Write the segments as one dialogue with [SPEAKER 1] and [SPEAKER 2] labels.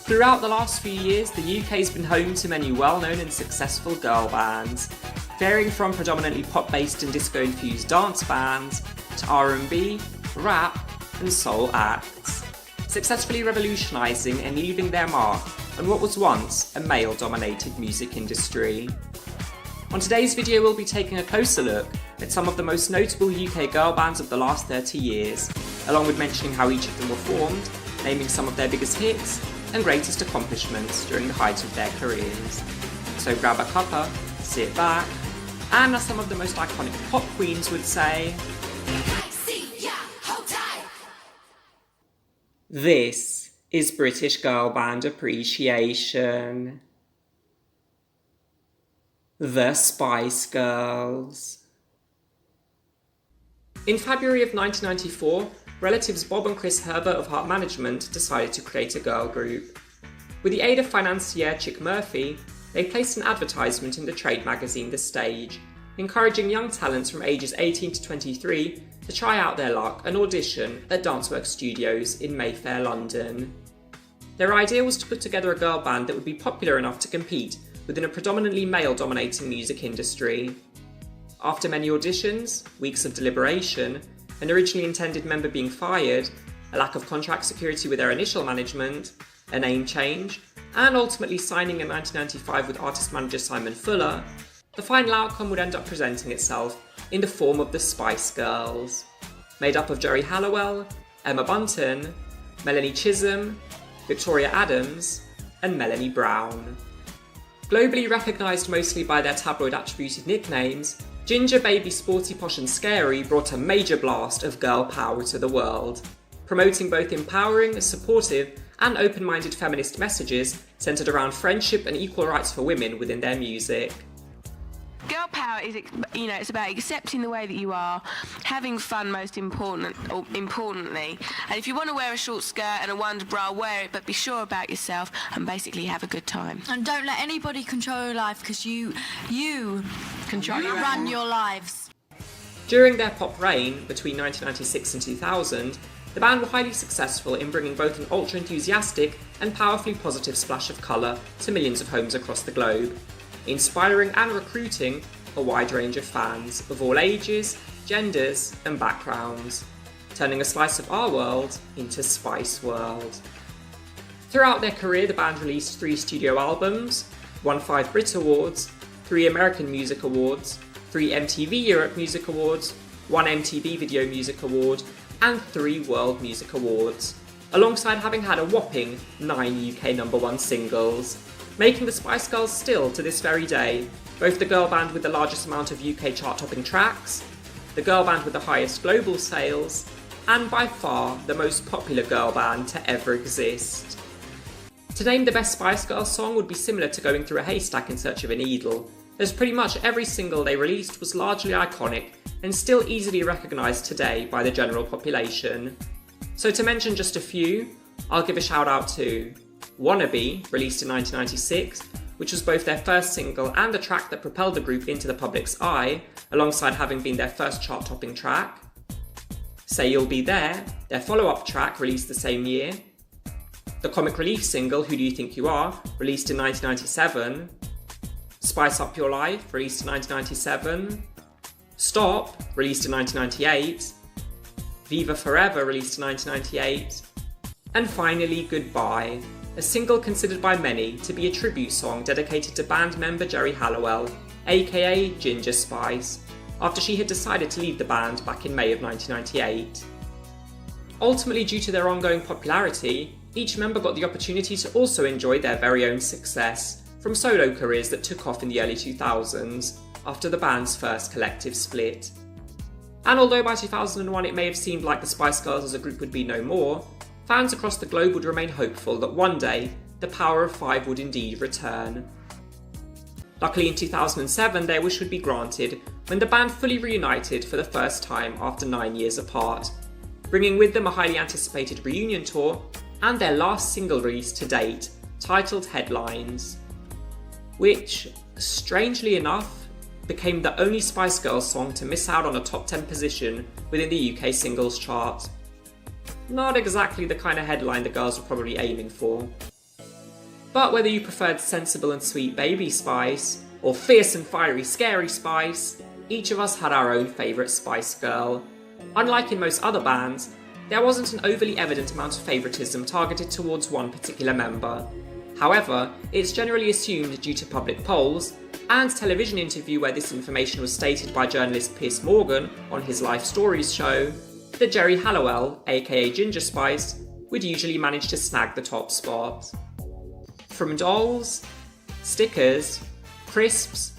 [SPEAKER 1] Throughout the last few years, the UK's been home to many well-known and successful girl bands, varying from predominantly pop-based and disco-infused dance bands to R&B, rap and soul acts, successfully revolutionising and leaving their mark on what was once a male-dominated music industry. On today's video, we'll be taking a closer look at some of the most notable UK girl bands of the last 30 years, along with mentioning how each of them were formed, naming some of their biggest hits and greatest accomplishments during the height of their careers. So grab a cuppa, sit back, and as some of the most iconic pop queens would say, this is British Girl Band Appreciation. The Spice Girls. In February of 1994, relatives Bob and Chris Herbert of Heart Management decided to create a girl group. With the aid of financier Chick Murphy, they placed an advertisement in the trade magazine The Stage, encouraging young talents from ages 18 to 23 to try out their luck and audition at Danceworks Studios in Mayfair, London. Their idea was to put together a girl band that would be popular enough to compete within a predominantly male-dominating music industry. After many auditions, weeks of deliberation, an originally intended member being fired, a lack of contract security with their initial management, a name change, and ultimately signing in 1995 with artist-manager Simon Fuller, the final outcome would end up presenting itself in the form of the Spice Girls, made up of Geri Halliwell, Emma Bunton, Melanie Chisholm, Victoria Adams, and Melanie Brown. Globally recognised mostly by their tabloid-attributed nicknames, Ginger, Baby, Sporty, Posh and Scary brought a major blast of girl power to the world, promoting both empowering, supportive and open-minded feminist messages centred around friendship and equal rights for women within their music.
[SPEAKER 2] Girl power is, it's about accepting the way that you are, having fun importantly, and if you want to wear a short skirt and a wonder bra, wear it, but be sure about yourself and basically have a good time.
[SPEAKER 3] And don't let anybody control your life, because you run your lives.
[SPEAKER 1] During their pop reign between 1996 and 2000, the band were highly successful in bringing both an ultra-enthusiastic and powerfully positive splash of colour to millions of homes across the globe, inspiring and recruiting a wide range of fans of all ages, genders and backgrounds, turning a slice of our world into Spice World. Throughout their career, the band released 3 studio albums, won 5 Brit Awards, 3 American Music Awards, 3 MTV Europe Music Awards, 1 MTV Video Music Award, and 3 World Music Awards, alongside having had a whopping 9 UK #1 singles, making the Spice Girls still, to this very day, both the girl band with the largest amount of UK chart-topping tracks, the girl band with the highest global sales, and by far the most popular girl band to ever exist. To name the best Spice Girls song would be similar to going through a haystack in search of a needle, as pretty much every single they released was largely iconic and still easily recognised today by the general population. So to mention just a few, I'll give a shout out to Wannabe, released in 1996, which was both their first single and the track that propelled the group into the public's eye, alongside having been their first chart-topping track. Say You'll Be There, their follow-up track released the same year. The comic relief single Who Do You Think You Are, released in 1997. Spice Up Your Life, released in 1997. Stop, released in 1998. Viva Forever, released in 1998. And finally, Goodbye, a single considered by many to be a tribute song dedicated to band member Geri Halliwell, aka Ginger Spice, after she had decided to leave the band back in May of 1998. Ultimately, due to their ongoing popularity, each member got the opportunity to also enjoy their very own success from solo careers that took off in the early 2000s after the band's first collective split. And although by 2001 it may have seemed like the Spice Girls as a group would be no more, fans across the globe would remain hopeful that one day the power of 5 would indeed return. Luckily in 2007 their wish would be granted when the band fully reunited for the first time after 9 years apart, bringing with them a highly anticipated reunion tour and their last single release to date, titled Headlines. which, strangely enough, became the only Spice Girls song to miss out on a top 10 position within the UK singles chart. Not exactly the kind of headline the girls were probably aiming for. But whether you preferred sensible and sweet Baby Spice, or fierce and fiery Scary Spice, each of us had our own favourite Spice Girl. Unlike in most other bands, there wasn't an overly evident amount of favouritism targeted towards one particular member. However, it's generally assumed due to public polls, and television interview where this information was stated by journalist Piers Morgan on his Life Stories show, that Jerry Halliwell, aka Ginger Spice, would usually manage to snag the top spot. From dolls, stickers, crisps,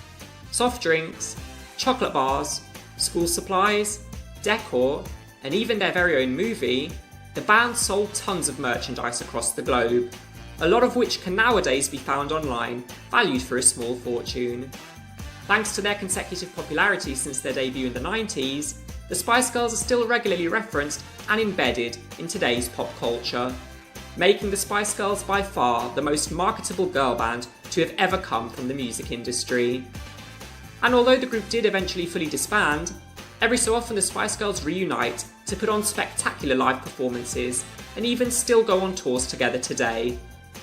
[SPEAKER 1] soft drinks, chocolate bars, school supplies, decor, and even their very own movie, the band sold tons of merchandise across the globe, a lot of which can nowadays be found online, valued for a small fortune. Thanks to their consecutive popularity since their debut in the 90s, the Spice Girls are still regularly referenced and embedded in today's pop culture, making the Spice Girls by far the most marketable girl band to have ever come from the music industry. And although the group did eventually fully disband, every so often the Spice Girls reunite to put on spectacular live performances and even still go on tours together today,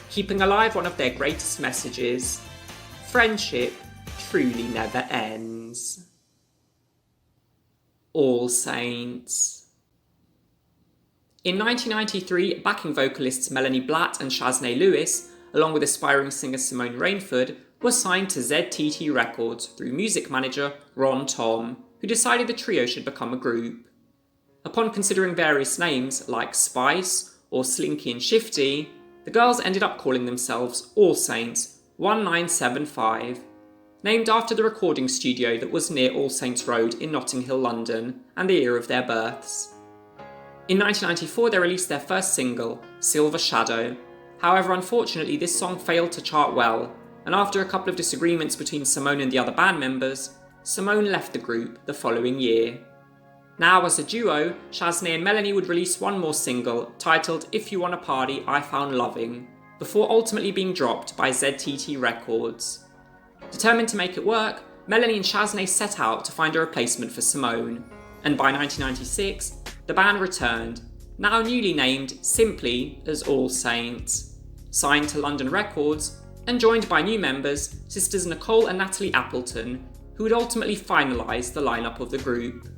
[SPEAKER 1] keeping alive one of their greatest messages: friendship truly never ends. All Saints. In 1993, backing vocalists Melanie Blatt and Shaznay Lewis, along with aspiring singer Simone Rainford, were signed to ZTT Records through music manager Ron Tom, who decided the trio should become a group. Upon considering various names like Spice or Slinky and Shifty, the girls ended up calling themselves All Saints 1975, named after the recording studio that was near All Saints Road in Notting Hill, London, and the year of their births. In 1994 they released their first single, Silver Shadow. However, unfortunately this song failed to chart well, and after a couple of disagreements between Simone and the other band members, Simone left the group the following year. Now as a duo, Shaznay and Melanie would release one more single, titled If You Wanna Party, I Found Loving, before ultimately being dropped by ZTT Records. Determined to make it work, Melanie and Shaznay set out to find a replacement for Simone, and by 1996, the band returned, now newly named simply as All Saints, signed to London Records, and joined by new members, sisters Nicole and Natalie Appleton, who would ultimately finalise the lineup of the group.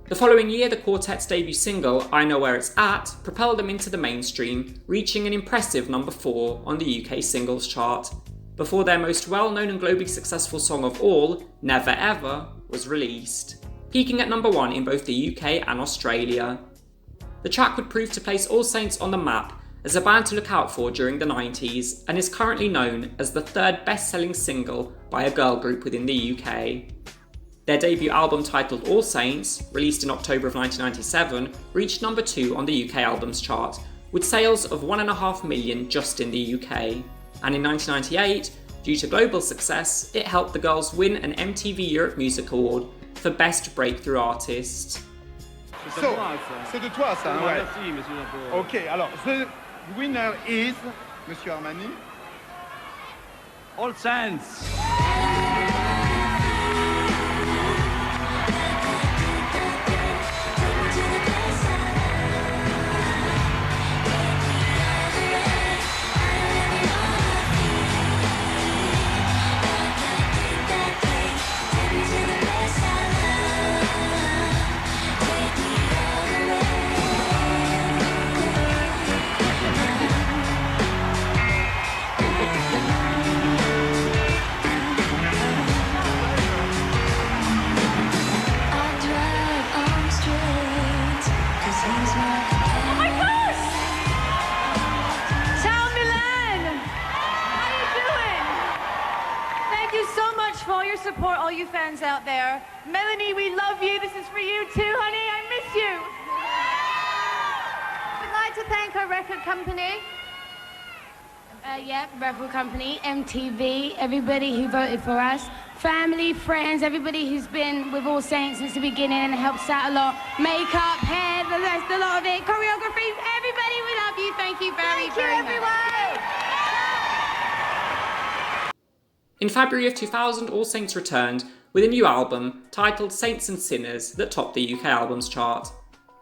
[SPEAKER 1] The following year, the quartet's debut single, I Know Where It's At, propelled them into the mainstream, reaching an impressive number 4 on the UK singles chart, before their most well-known and globally successful song of all, Never Ever, was released, peaking at number 1 in both the UK and Australia. The track would prove to place All Saints on the map as a band to look out for during the 90s, and is currently known as the third best-selling single by a girl group within the UK. Their debut album titled All Saints, released in October of 1997, reached number 2 on the UK albums chart, with sales of 1.5 million just in the UK. And in 1998, due to global success, it helped the girls win an MTV Europe Music Award for Best Breakthrough Artist.
[SPEAKER 4] So, c'est de toi ça, hein, ouais.
[SPEAKER 5] Merci, monsieur Napo.
[SPEAKER 4] Okay, alors, the winner is, Monsieur Armani.
[SPEAKER 5] All Saints.
[SPEAKER 6] For all your support, all you fans out there. Melanie, we love you. This is for you too, honey. I miss you. We'd like to thank our record company.
[SPEAKER 7] Record company, MTV, everybody who voted for us, family, friends, everybody who's been with All Saints since the beginning and helps out a lot. Makeup, hair, the rest, a lot of it, choreography, everybody, we love you. Thank you very, very much.
[SPEAKER 6] Thank you, everyone.
[SPEAKER 1] In February of 2000, All Saints returned with a new album titled Saints and Sinners that topped the UK albums chart,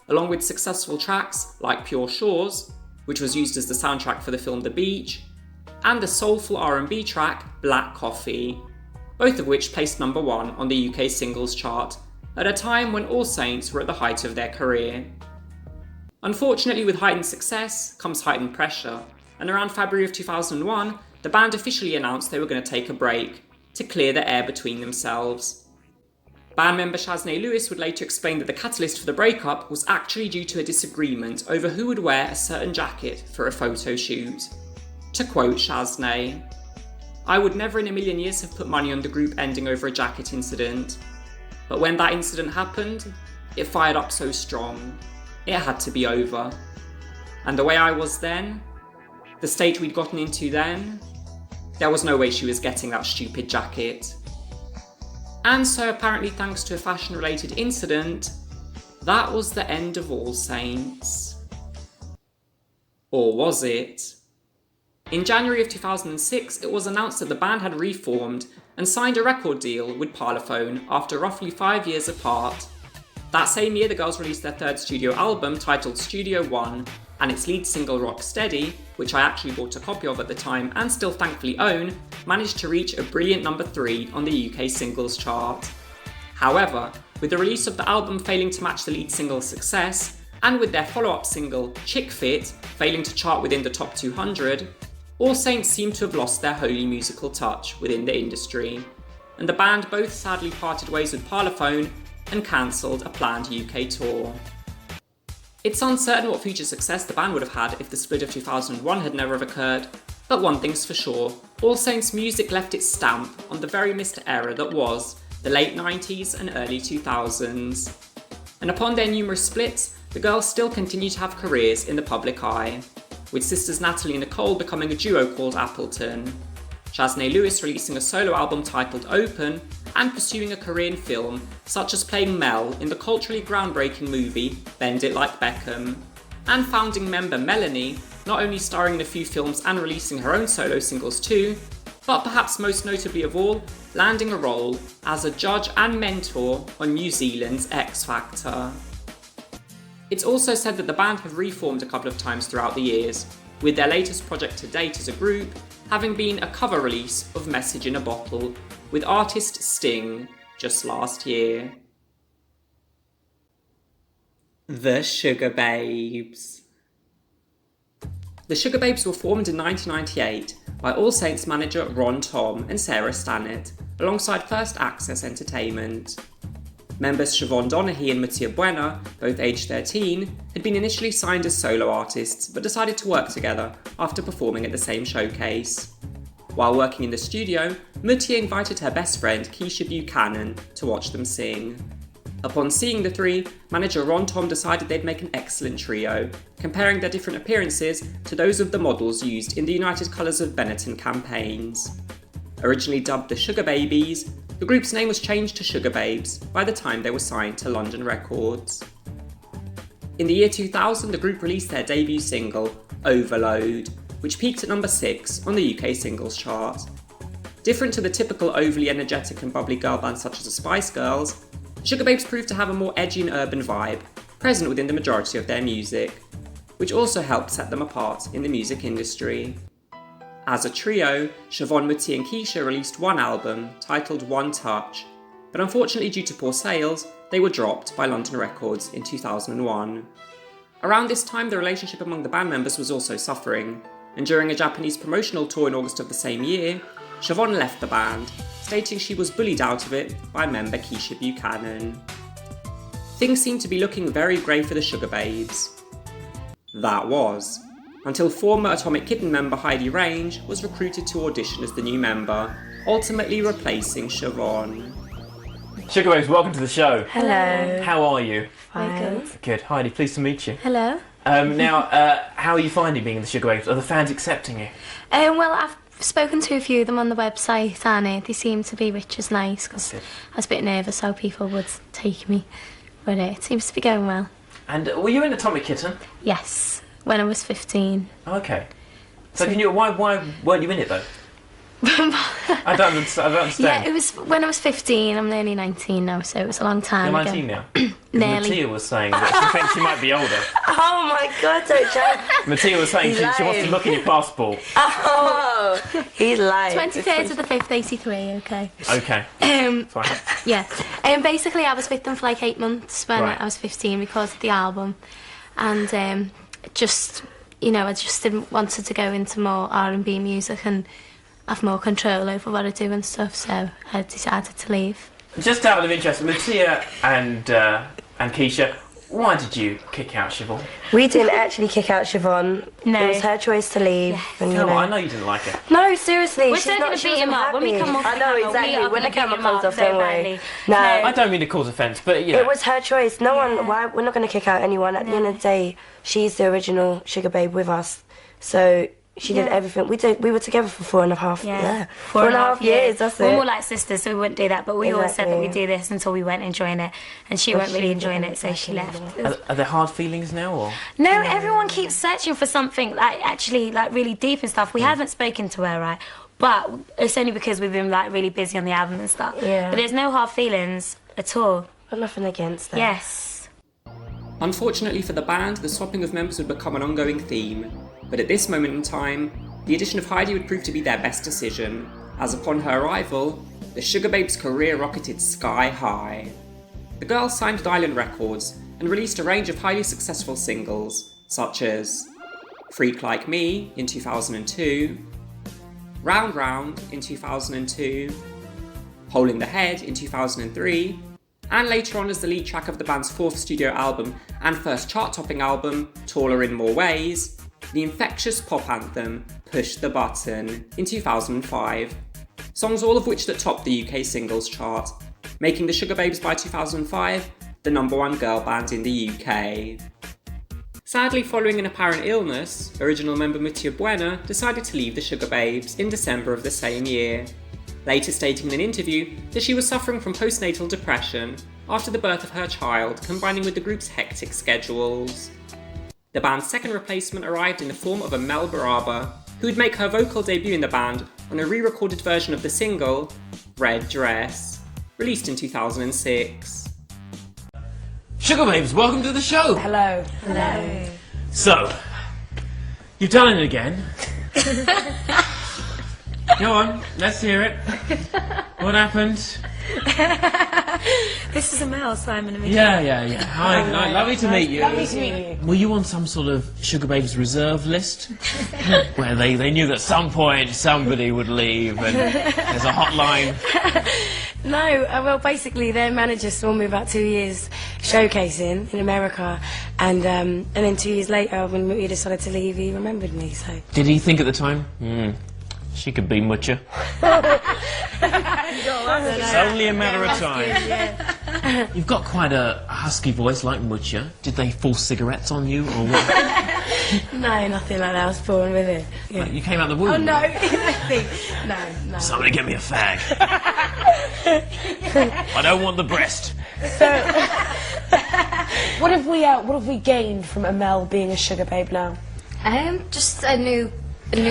[SPEAKER 1] along with successful tracks like Pure Shores, which was used as the soundtrack for the film The Beach, and the soulful R&B track Black Coffee, both of which placed number 1 on the UK singles chart at a time when All Saints were at the height of their career. Unfortunately, with heightened success comes heightened pressure, and around February of 2001, the band officially announced they were going to take a break to clear the air between themselves. Band member Shaznay Lewis would later explain that the catalyst for the breakup was actually due to a disagreement over who would wear a certain jacket for a photo shoot. To quote Shaznay, "I would never in a million years have put money on the group ending over a jacket incident. But when that incident happened, it fired up so strong. It had to be over. And the way I was then, the state we'd gotten into then, there was no way she was getting that stupid jacket." And so apparently thanks to a fashion-related incident, that was the end of All Saints. Or was it? In January of 2006, it was announced that the band had reformed and signed a record deal with Parlophone after roughly 5 years apart. That same year, the girls released their third studio album titled Studio One, and its lead single Rocksteady, which I actually bought a copy of at the time and still thankfully own, managed to reach a brilliant number 3 on the UK singles chart. However, with the release of the album failing to match the lead single's success, and with their follow-up single Chick Fit failing to chart within the top 200, All Saints seem to have lost their wholly musical touch within the industry, and the band both sadly parted ways with Parlophone and cancelled a planned UK tour. It's uncertain what future success the band would have had if the split of 2001 had never have occurred, but one thing's for sure, All Saints' music left its stamp on the very missed era that was the late 90s and early 2000s. And upon their numerous splits, the girls still continue to have careers in the public eye, with sisters Natalie and Nicole becoming a duo called Appleton, Shaznay Lewis releasing a solo album titled Open, and pursuing a career in film, such as playing Mel in the culturally groundbreaking movie Bend It Like Beckham, and founding member Melanie not only starring in a few films and releasing her own solo singles too, but perhaps most notably of all, landing a role as a judge and mentor on New Zealand's X Factor. It's also said that the band have reformed a couple of times throughout the years, with their latest project to date as a group having been a cover release of Message in a Bottle with artist Sting just last year. The Sugababes. The Sugababes were formed in 1998 by All Saints manager Ron Tom and Sarah Stannett, alongside First Access Entertainment. Members Siobhan Donaghy and Mattia Buena, both aged 13, had been initially signed as solo artists but decided to work together after performing at the same showcase. While working in the studio, Mattia invited her best friend Keisha Buchanan to watch them sing. Upon seeing the three, manager Ron Tom decided they'd make an excellent trio, comparing their different appearances to those of the models used in the United Colours of Benetton campaigns. Originally dubbed the Sugababes, the group's name was changed to Sugababes by the time they were signed to London Records. In the year 2000, the group released their debut single, Overload, which peaked at number 6 on the UK singles chart. Different to the typical overly energetic and bubbly girl bands such as the Spice Girls, the Sugababes proved to have a more edgy and urban vibe, present within the majority of their music, which also helped set them apart in the music industry. As a trio, Siobhan, Mattia and Keisha released one album, titled One Touch, but unfortunately due to poor sales, they were dropped by London Records in 2001. Around this time, the relationship among the band members was also suffering, and during a Japanese promotional tour in August of the same year, Siobhan left the band, stating she was bullied out of it by member Keisha Buchanan. Things seemed to be looking very grey for the Sugababes. That was, until former Atomic Kitten member Heidi Range was recruited to audition as the new member, ultimately replacing Siobhan.
[SPEAKER 8] Sugababes, welcome to the show.
[SPEAKER 9] Hello.
[SPEAKER 8] How are you?
[SPEAKER 9] Fine.
[SPEAKER 8] Good. Heidi, pleased to meet you.
[SPEAKER 9] Hello.
[SPEAKER 8] Now, how are you finding being in the Sugababes? Are the fans accepting you?
[SPEAKER 9] Well, I've spoken to a few of them on the website and they seem to be, which is nice because I was a bit nervous how people would take me, but it seems to be going well.
[SPEAKER 8] And were you in Atomic Kitten?
[SPEAKER 9] Yes, when I was 15.
[SPEAKER 8] Okay. So can you? Why weren't you in it though? I don't understand.
[SPEAKER 9] Yeah, it was when I was 15. I'm nearly 19 now, so it was a long time
[SPEAKER 8] You're
[SPEAKER 9] ago.
[SPEAKER 8] 19 now?
[SPEAKER 9] Nearly.
[SPEAKER 8] Mattia was saying that she thinks she might be older.
[SPEAKER 10] Oh my God, don't joke.
[SPEAKER 8] Mattia was saying she wants to look in your passport.
[SPEAKER 10] Oh, he's lying.
[SPEAKER 9] 23rd to the 5th, 83, okay.
[SPEAKER 8] Okay. Fine.
[SPEAKER 9] Yeah. Basically, I was with them for like 8 months when I was 15, recorded the album. And just, you know, I just didn't wanted to go into more R&B music and have more control over what I do and stuff, so I decided to leave.
[SPEAKER 8] Just out of interest, Mattia and Keisha, why did you kick out Siobhan?
[SPEAKER 10] We didn't actually kick out Siobhan.
[SPEAKER 9] No.
[SPEAKER 10] It was her choice to leave.
[SPEAKER 9] Yes.
[SPEAKER 10] And,
[SPEAKER 8] No, I know you didn't like her.
[SPEAKER 10] No, seriously.
[SPEAKER 9] We're
[SPEAKER 10] she's
[SPEAKER 9] still
[SPEAKER 10] not,
[SPEAKER 9] going to
[SPEAKER 10] she
[SPEAKER 9] beat him
[SPEAKER 10] wasn't
[SPEAKER 9] up when we
[SPEAKER 10] happy.
[SPEAKER 9] come off
[SPEAKER 10] I know,
[SPEAKER 9] the camera.
[SPEAKER 10] exactly. When the camera comes off,
[SPEAKER 9] so
[SPEAKER 10] don't worry.
[SPEAKER 9] badly.
[SPEAKER 10] No.
[SPEAKER 8] I don't mean to cause offence, but you know.
[SPEAKER 10] It was her choice. No one. Why? We're not going to kick out anyone. At the end of the day, she's the original Sugar Babe with us. So she did everything. We were together for 4.5. Yeah. 4.5 years. That's it.
[SPEAKER 11] We're more like sisters, so we wouldn't do that. But we always said that
[SPEAKER 10] Exactly.
[SPEAKER 11] we'd do this until we weren't enjoying it, and she weren't really enjoying it, so she left.
[SPEAKER 8] Are there hard feelings now, or?
[SPEAKER 11] No, everyone keeps searching for something like actually like really deep and stuff. We haven't spoken to her, right? But it's only because we've been like really busy on the album and stuff.
[SPEAKER 10] Yeah.
[SPEAKER 11] But there's no hard feelings at all.
[SPEAKER 10] Got nothing against her.
[SPEAKER 11] Yes.
[SPEAKER 1] Unfortunately for the band, the swapping of members would become an ongoing theme, but at this moment in time, the addition of Heidi would prove to be their best decision, as upon her arrival, the Sugababes' career rocketed sky high. The girls signed with Island Records and released a range of highly successful singles, such as Freak Like Me in 2002, Round Round in 2002, Hole in the Head in 2003, and later on as the lead track of the band's fourth studio album and first chart-topping album, Taller in More Ways, the infectious pop anthem Push the Button in 2005, songs all of which that topped the UK singles chart, making the Sugababes by 2005 the #1 girl band in the UK. Sadly, following an apparent illness, original member Mattia Buena decided to leave the Sugababes in December of the same year, later stating in an interview that she was suffering from postnatal depression after the birth of her child, combining with the group's hectic schedules. The band's second replacement arrived in the form of Amel Baraba, who would make her vocal debut in the band on a re-recorded version of the single, Red Dress, released in 2006.
[SPEAKER 8] Sugababes, welcome to the show!
[SPEAKER 10] Hello.
[SPEAKER 11] Hello.
[SPEAKER 8] So, you've done it again. Go on, let's hear it. What happened?
[SPEAKER 11] This is Amel, Simon and
[SPEAKER 8] Yeah. Hi, lovely to meet you.
[SPEAKER 10] Lovely to meet you.
[SPEAKER 8] Were you on some sort of Sugababes reserve list? Where they knew that at some point somebody would leave and there's a hotline?
[SPEAKER 10] No, well, basically, their manager saw me about 2 years showcasing in America, and then 2 years later, when we decided to leave, he remembered me. So
[SPEAKER 8] Did he think at the time, she could be Mucha? It's only a matter of time. You've got quite a husky voice like Mucha. Did they force cigarettes on you or what?
[SPEAKER 10] no, nothing like that. I was born with it. Yeah.
[SPEAKER 8] You came out the womb?
[SPEAKER 10] Oh no, no.
[SPEAKER 8] Somebody get me a fag. I don't want the breast.
[SPEAKER 12] So, what have we gained from Amel being a Sugar Babe now?
[SPEAKER 9] Just a new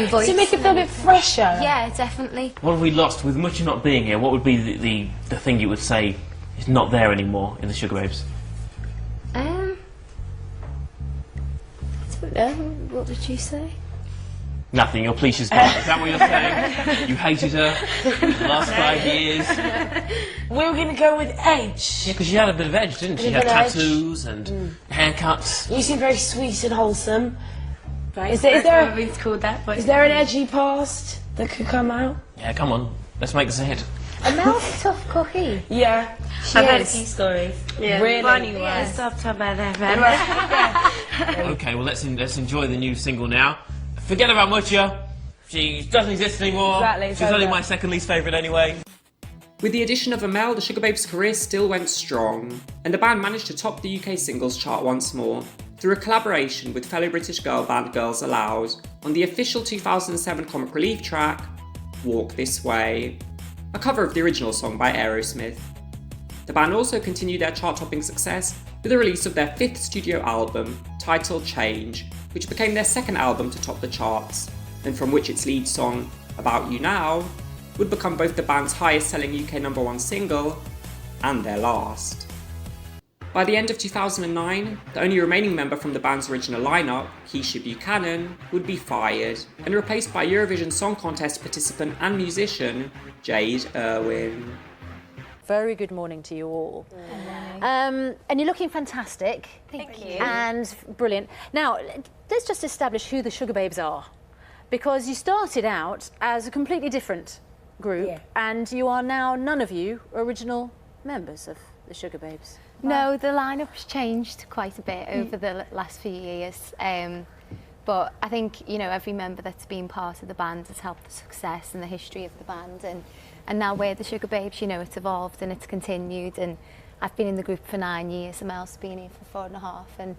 [SPEAKER 9] voice.
[SPEAKER 12] To make it feel a bit fresher.
[SPEAKER 9] Yeah, definitely.
[SPEAKER 8] What have we lost with Mucha not being here? What would be the thing you would say is not there anymore in the Sugababes?
[SPEAKER 9] I don't know. What did you say?
[SPEAKER 8] Nothing, your Pleasha's gone. Is that what you're saying? You hated her the last 5 years?
[SPEAKER 12] We were going to go with edge.
[SPEAKER 8] Yeah, because she had a bit of edge, didn't she? She had tattoos and haircuts.
[SPEAKER 12] You seem very sweet and wholesome.
[SPEAKER 11] Right,
[SPEAKER 12] is there
[SPEAKER 11] called that, but
[SPEAKER 12] is there an edgy past that could come out?
[SPEAKER 8] Yeah, come on. Let's make this a hit.
[SPEAKER 9] Amel's a tough cookie.
[SPEAKER 12] Yeah,
[SPEAKER 11] I've heard a few stories.
[SPEAKER 12] Yeah,
[SPEAKER 10] really.
[SPEAKER 12] Funny
[SPEAKER 10] Let's
[SPEAKER 12] ones.
[SPEAKER 10] stop talking about that, man.
[SPEAKER 8] Okay, well, let's enjoy the new single now. Forget about Mucha. She doesn't exist anymore.
[SPEAKER 12] Exactly,
[SPEAKER 8] She's only my second least favourite anyway.
[SPEAKER 1] With the addition of Amel, the Sugababes' career still went strong, and the band managed to top the UK singles chart once more through a collaboration with fellow British girl band Girls Aloud on the official 2007 comic relief track, Walk This Way, a cover of the original song by Aerosmith. The band also continued their chart-topping success with the release of their fifth studio album, titled Change, which became their second album to top the charts, and from which its lead song, About You Now, would become both the band's highest selling UK #1 single and their last. By the end of 2009, the only remaining member from the band's original lineup, Keisha Buchanan, would be fired and replaced by Eurovision Song Contest participant and musician Jade Irwin.
[SPEAKER 13] Very good morning to you all. And you're looking fantastic.
[SPEAKER 3] Thank you.
[SPEAKER 13] And brilliant. Now, let's just establish who the Sugababes are. Because you started out as a completely different group, and you are now, none of you, original members of the Sugababes.
[SPEAKER 9] No, the lineup's changed quite a bit over the last few years. But I think, you know, every member that's been part of the band has helped the success and the history of the band. And now we're the Sugababes, you know, it's evolved and it's continued. And I've been in the group for 9 years, and Mel's been here for 4.5.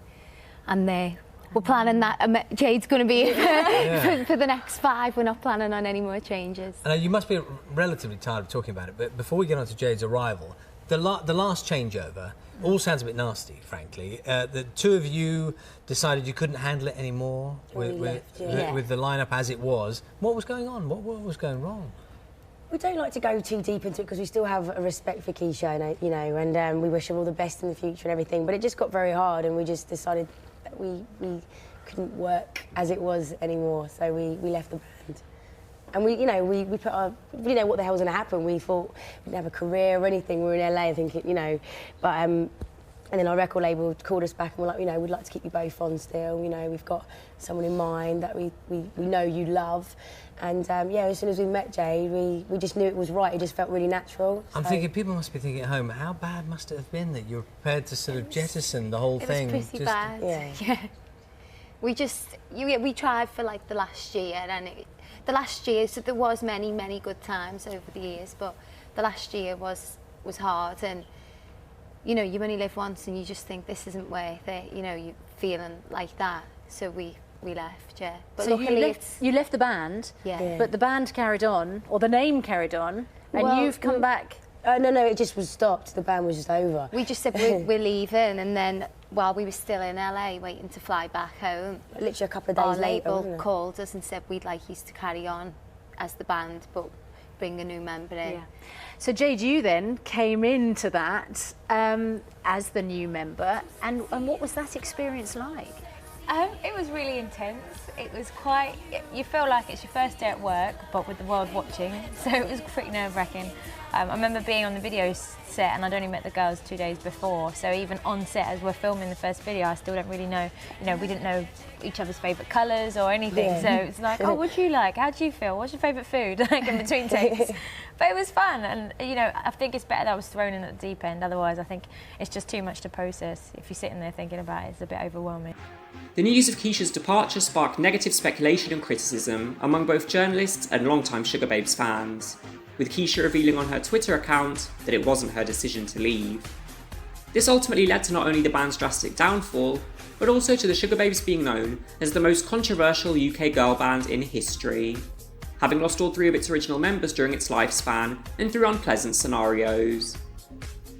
[SPEAKER 9] And we're planning that Jade's going to be here for the next 5. We're not planning on any more changes.
[SPEAKER 14] You must be relatively tired of talking about it, but before we get on to Jade's arrival, the last changeover all sounds a bit nasty, frankly. The two of you decided you couldn't handle it anymore with the lineup as it was. What was going on? What was going wrong?
[SPEAKER 10] We don't like to go too deep into it because we still have a respect for Keisha, you know, and we wish her all the best in the future and everything. But it just got very hard, and we just decided that we couldn't work as it was anymore. So we left the band. And we put our, we know what the hell was going to happen. We thought we didn't have a career or anything. We were in LA, I think, you know. But and then our record label called us back and were like, you know, we'd like to keep you both on still. You know, we've got someone in mind that we know you love. And yeah, as soon as we met Jade, we just knew it was right. It just felt really natural.
[SPEAKER 14] I'm thinking people must be thinking at home, how bad must it have been that you were prepared to sort of jettison the whole thing?
[SPEAKER 9] It was pretty bad. Yeah. We tried for like the last year, and the last year, so there was many good times over the years, but the last year was hard, and you know, you only live once, and you just think this isn't worth it. You know, you feeling like that, so we left, yeah. But
[SPEAKER 13] so
[SPEAKER 9] luckily
[SPEAKER 13] you left the band, but the band carried on, or the name carried on, and you've come back.
[SPEAKER 10] No, it just was stopped. The band was just over.
[SPEAKER 9] We just said we're leaving, and then while we were still in LA waiting to fly back home,
[SPEAKER 10] literally a couple of days later,
[SPEAKER 9] our label called us and said we'd like you to carry on as the band, but bring a new member in.
[SPEAKER 13] Yeah. So Jade, you then came into that as the new member, and what was that experience like?
[SPEAKER 15] It was really intense. It was quite, you feel like it's your first day at work, but with the world watching, so it was pretty nerve-wracking. I remember being on the video set, and I'd only met the girls 2 days before, so even on set as we're filming the first video, I still don't really know, you know, we didn't know each other's favourite colours or anything, so it's like, oh, what do you like? How do you feel? What's your favourite food? Like in between takes. But it was fun, and you know, I think it's better that I was thrown in at the deep end, otherwise I think it's just too much to process. If you're sitting there thinking about it, it's a bit overwhelming.
[SPEAKER 1] The news of Keisha's departure sparked negative speculation and criticism among both journalists and longtime Sugababes fans, with Keisha revealing on her Twitter account that it wasn't her decision to leave. This ultimately led to not only the band's drastic downfall, but also to the Sugababes being known as the most controversial UK girl band in history, having lost all 3 of its original members during its lifespan and through unpleasant scenarios.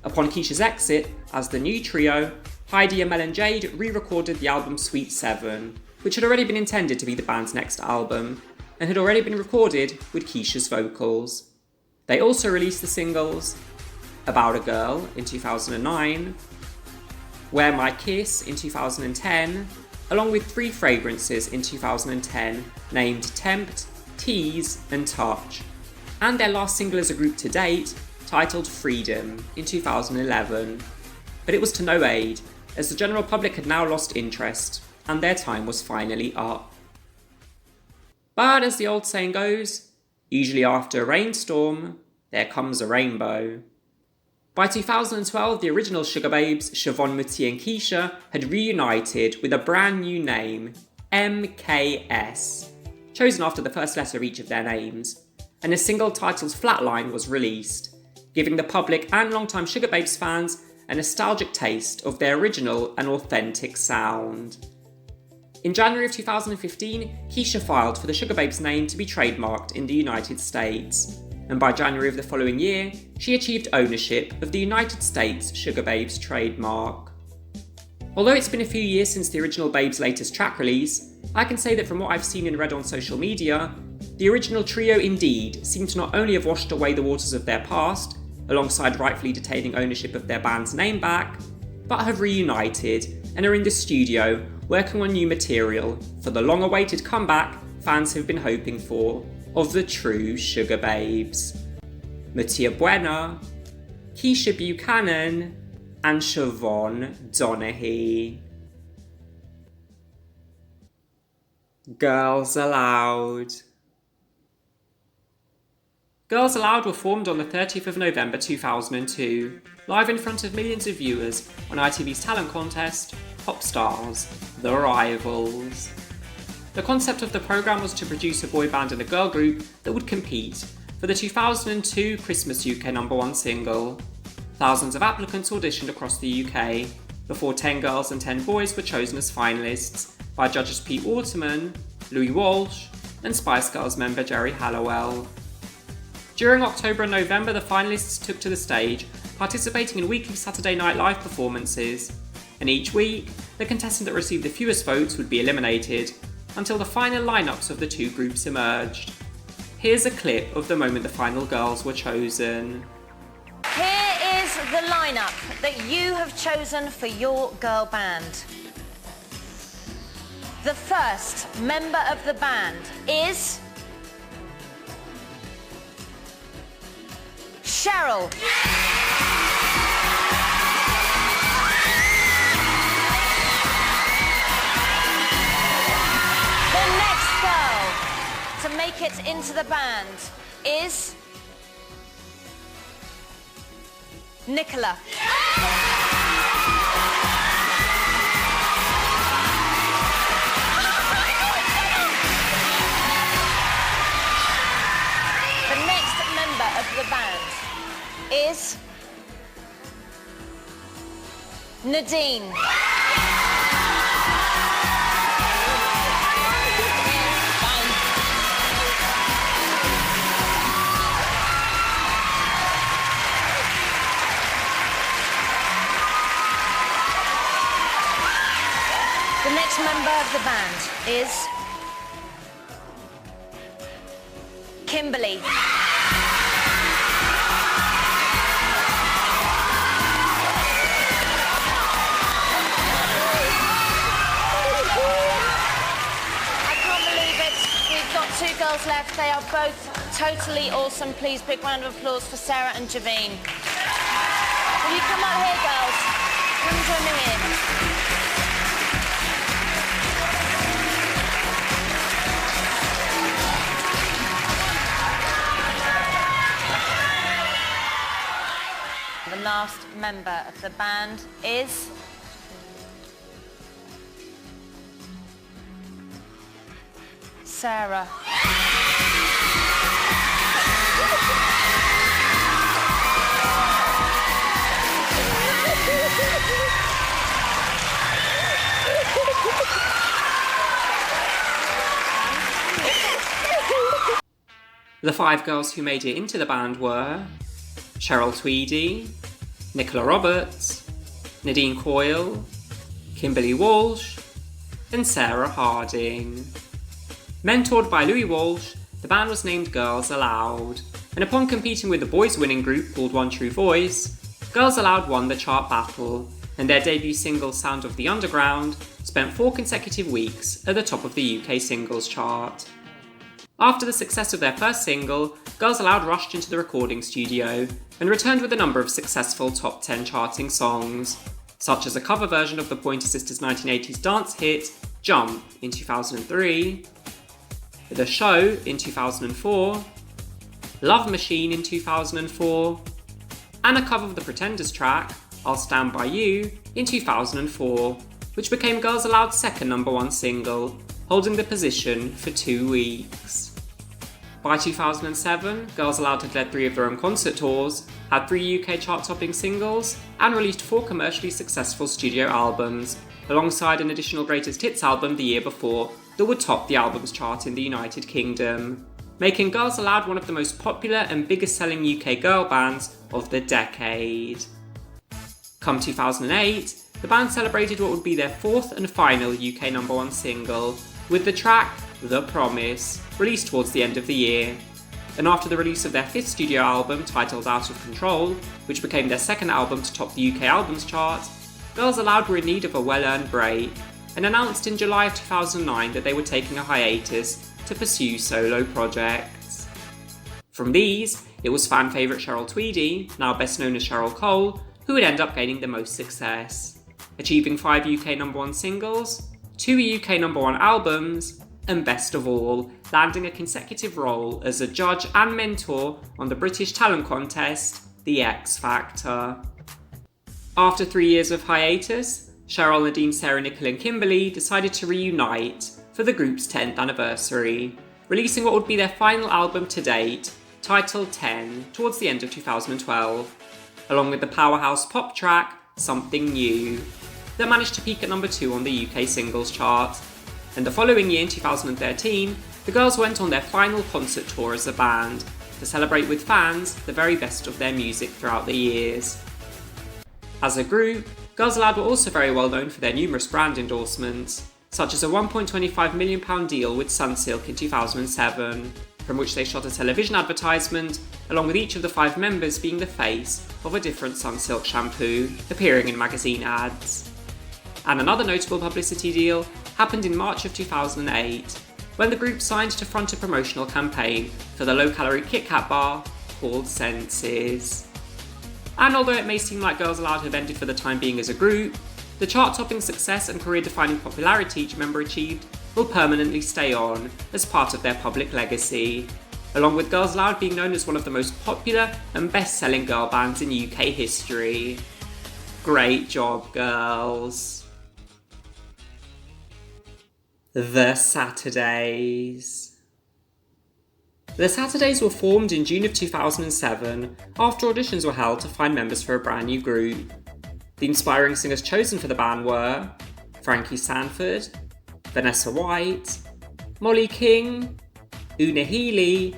[SPEAKER 1] Upon Keisha's exit, as the new trio, Heidi, Mel and Jade re-recorded the album Sweet 7, which had already been intended to be the band's next album, and had already been recorded with Keisha's vocals. They also released the singles About a Girl in 2009, Wear My Kiss in 2010, along with 3 fragrances in 2010 named Tempt, Tease and Touch, and their last single as a group to date, titled Freedom in 2011. But it was to no aid, as the general public had now lost interest, and their time was finally up. But as the old saying goes, usually after a rainstorm, there comes a rainbow. By 2012, the original Sugababes, Siobhan, Muti and Keisha, had reunited with a brand new name, MKS, chosen after the first letter of each of their names, and a single titled Flatline was released, giving the public and longtime Sugababes fans a nostalgic taste of their original and authentic sound. In January of 2015, Keisha filed for the Sugababes name to be trademarked in the United States, and by January of the following year, she achieved ownership of the United States Sugababes trademark. Although it's been a few years since the original Babes' latest track release, I can say that from what I've seen and read on social media, The original trio indeed seem to not only have washed away the waters of their past, alongside rightfully detaining ownership of their band's name back, but have reunited and are in the studio working on new material for the long-awaited comeback fans have been hoping for of the true Sugababes. Matia Buena, Keisha Buchanan, and Siobhan Donaghy. Girls Aloud. Girls Aloud were formed on the 30th of November 2002, live in front of millions of viewers on ITV's talent contest, Pop Stars, The Rivals. The concept of the programme was to produce a boy band and a girl group that would compete for the 2002 Christmas UK #1 single. Thousands of applicants auditioned across the UK before 10 girls and 10 boys were chosen as finalists by judges Pete Waterman, Louis Walsh, and Spice Girls member Jerry Halliwell. During October and November, the finalists took to the stage, participating in weekly Saturday Night Live performances, and each week, the contestant that received the fewest votes would be eliminated, until the final lineups of the two groups emerged. Here's a clip of the moment the final girls were chosen.
[SPEAKER 16] Here is the lineup that you have chosen for your girl band. The first member of the band is Cheryl. The next girl to make it into the band is Nicola. The next member of the band is Nadine. The next member of the band is Kimberly. Two girls left. They are both totally awesome. Please, big round of applause for Sarah and Javine. Will you come up here, girls? Come join me here. The last member of the band is Sarah.
[SPEAKER 1] The 5 girls who made it into the band were Cheryl Tweedy, Nicola Roberts, Nadine Coyle, Kimberly Walsh, and Sarah Harding. Mentored by Louis Walsh, the band was named Girls Aloud, and upon competing with the boys' winning group called One True Voice, Girls Aloud won the chart battle, and their debut single Sound of the Underground spent 4 consecutive weeks at the top of the UK singles chart. After the success of their first single, Girls Aloud rushed into the recording studio and returned with a number of successful top 10 charting songs, such as a cover version of the Pointer Sisters' 1980s dance hit Jump in 2003, The Show in 2004, Love Machine in 2004, and a cover of the Pretenders track I'll Stand By You in 2004, which became Girls Aloud's second #1 single, holding the position for 2 weeks. By 2007, Girls Aloud had led 3 of their own concert tours, had 3 UK chart-topping singles, and released 4 commercially successful studio albums, alongside an additional greatest hits album the year before that would top the albums chart in the United Kingdom, making Girls Aloud one of the most popular and biggest selling UK girl bands of the decade. Come 2008, the band celebrated what would be their 4th and final UK #1 single, with the track The Promise, released towards the end of the year. And after the release of their 5th studio album titled Out of Control, which became their 2nd album to top the UK albums chart, Girls Aloud were in need of a well-earned break, and announced in July of 2009 that they were taking a hiatus to pursue solo projects. From these, it was fan favourite Cheryl Tweedy, now best known as Cheryl Cole, who would end up gaining the most success, achieving 5 UK #1 singles, 2 UK #1 albums, and best of all, landing a consecutive role as a judge and mentor on the British talent contest, The X Factor. After 3 years of hiatus, Cheryl, Nadine, Sarah, Nicola and Kimberly decided to reunite for the group's 10th anniversary, releasing what would be their final album to date, titled 10, towards the end of 2012, along with the powerhouse pop track, Something New, that managed to peak at #2 on the UK singles chart. And the following year, in 2013, the girls went on their final concert tour as a band to celebrate with fans the very best of their music throughout the years. As a group, Girls Aloud were also very well known for their numerous brand endorsements, such as a £1.25 million deal with Sunsilk in 2007, from which they shot a television advertisement, along with each of the 5 members being the face of a different Sunsilk shampoo, appearing in magazine ads. And another notable publicity deal happened in March of 2008, when the group signed to front a promotional campaign for the low-calorie Kit Kat bar called Senses. And although it may seem like Girls Aloud have ended for the time being as a group, the chart-topping success and career-defining popularity each member achieved will permanently stay on as part of their public legacy, along with Girls Aloud being known as one of the most popular and best-selling girl bands in UK history. Great job, girls. The Saturdays. The Saturdays were formed in June of 2007 after auditions were held to find members for a brand new group. The inspiring singers chosen for the band were Frankie Sanford, Vanessa White, Molly King, Una Healy,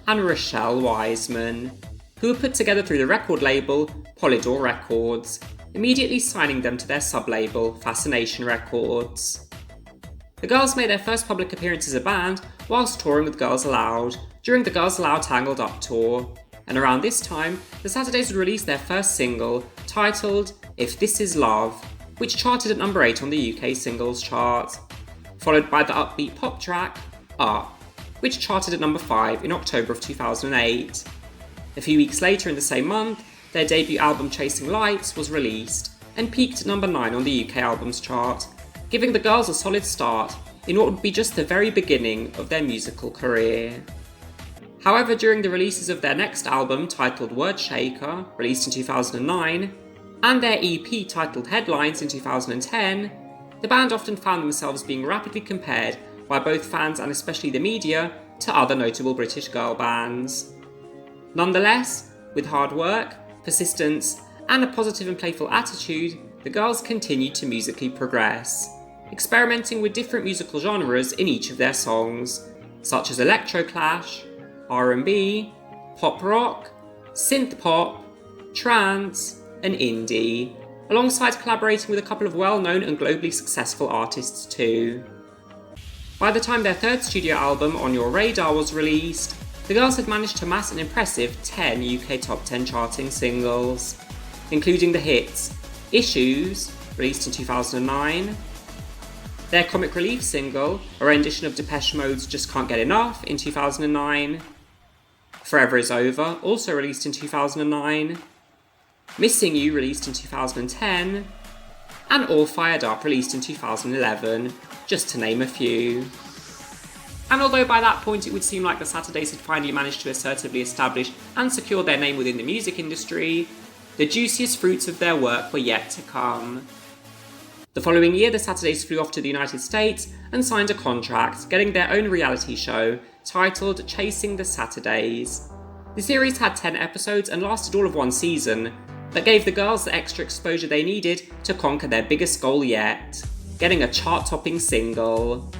[SPEAKER 1] and Rochelle Wiseman, who were put together through the record label Polydor Records, immediately signing them to their sub-label Fascination Records. The girls made their first public appearance as a band whilst touring with Girls Aloud during the Girls Aloud Tangled Up tour, and around this time, the Saturdays would release their first single, titled If This Is Love, which charted at #8 on the UK singles chart, followed by the upbeat pop track, Up, which charted at #5 in October of 2008. A few weeks later in the same month, their debut album Chasing Lights was released and peaked at #9 on the UK albums chart, giving the girls a solid start in what would be just the very beginning of their musical career. However, during the releases of their next album titled Word Shaker, released in 2009, and their EP titled Headlines in 2010, the band often found themselves being rapidly compared by both fans and especially the media to other notable British girl bands. Nonetheless, with hard work, persistence, and a positive and playful attitude, the girls continued to musically progress, experimenting with different musical genres in each of their songs, such as electroclash, R&B, pop rock, synth pop, trance, and indie, alongside collaborating with a couple of well-known and globally successful artists too. By the time their 3rd studio album, On Your Radar, was released, the girls had managed to amass an impressive 10 UK top 10 charting singles, including the hits Issues, released in 2009, their comic relief single, a rendition of Depeche Mode's Just Can't Get Enough in 2009, Forever Is Over, also released in 2009, Missing You, released in 2010, and All Fired Up, released in 2011, just to name a few. And although by that point it would seem like the Saturdays had finally managed to assertively establish and secure their name within the music industry, the juiciest fruits of their work were yet to come. The following year, the Saturdays flew off to the United States and signed a contract, getting their own reality show titled Chasing the Saturdays. The series had 10 episodes and lasted all of 1 season, but gave the girls the extra exposure they needed to conquer their biggest goal yet, getting a chart-topping single.